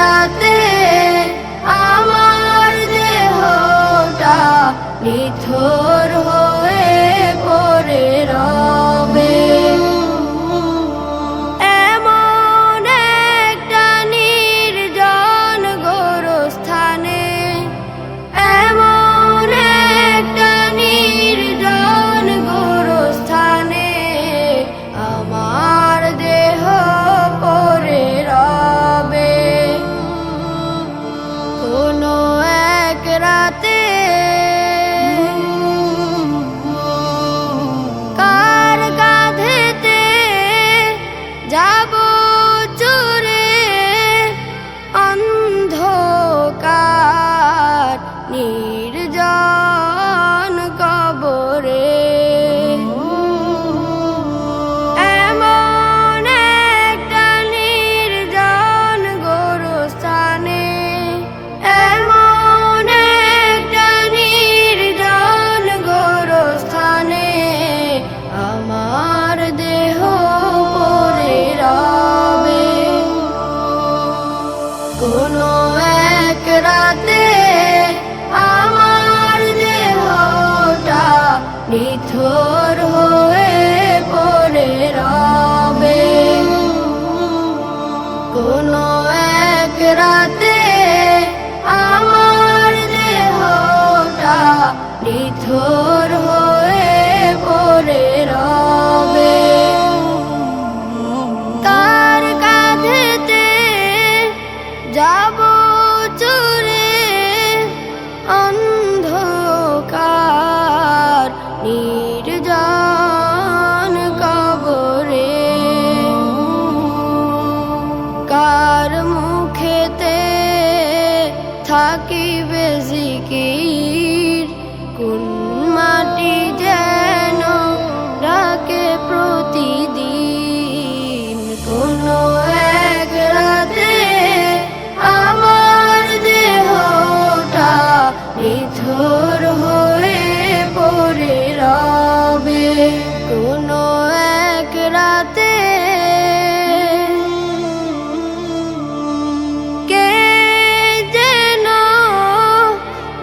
রাতে আমার দেহটা নিথর হয়ে পড়ে রবে। এমন একটা নির্জন গোরস্থানে, এমন একটা নির্জন গোরস্থানে আমার দেহ পড়ে রবে। কোনো এক রাতে কার কাঁধেতে যাব চুরে অন্ধকার নির্জন কবরে। এমন একটা নির্জন গোরস্থানে, এমন একটা নির্জন গোরস্থানে আমার দেহ পড়ে রবে। কোনো এক রাতে আমার দেহটা নিথর হয়ে পড়ে রবে। কোনো এক রাতে আমার দেহটা নিথর হয়ে পড়ে রবে। কার কাঁধেতে যাব চুরে অন্ধকার নির্জন কবরে। কার মুখেতে থাকিবে জিকির, কোন মাটি যেন ডাকে প্রতিদিন। কোনো এক রাতে আমার দেহটা নিথর হয়ে পড়ে রবে। কোনো এক রাতে কে যেন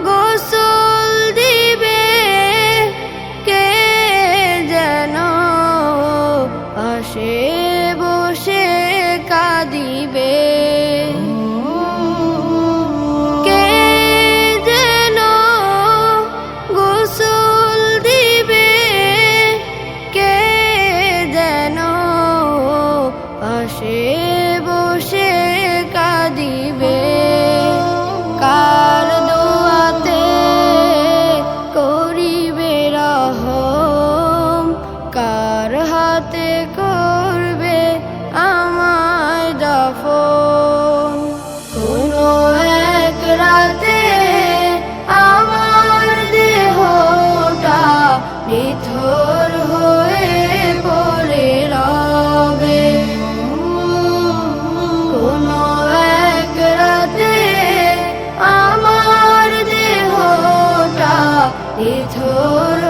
গোসল দিবে, কে যেন পাশে বসে কাঁদিবে। কে যেন গোসল দিবে, কে যেন পাশে বসে কাঁদিবে। কার দোয়াতে করিবে রহম, কার হাতে করবে আমায় দাফন। কোনো এক রাতে আমার দেহটা নিথর হয়ে পড়ে রবে। কোনো এক রাতে আমার দেহটা নিথর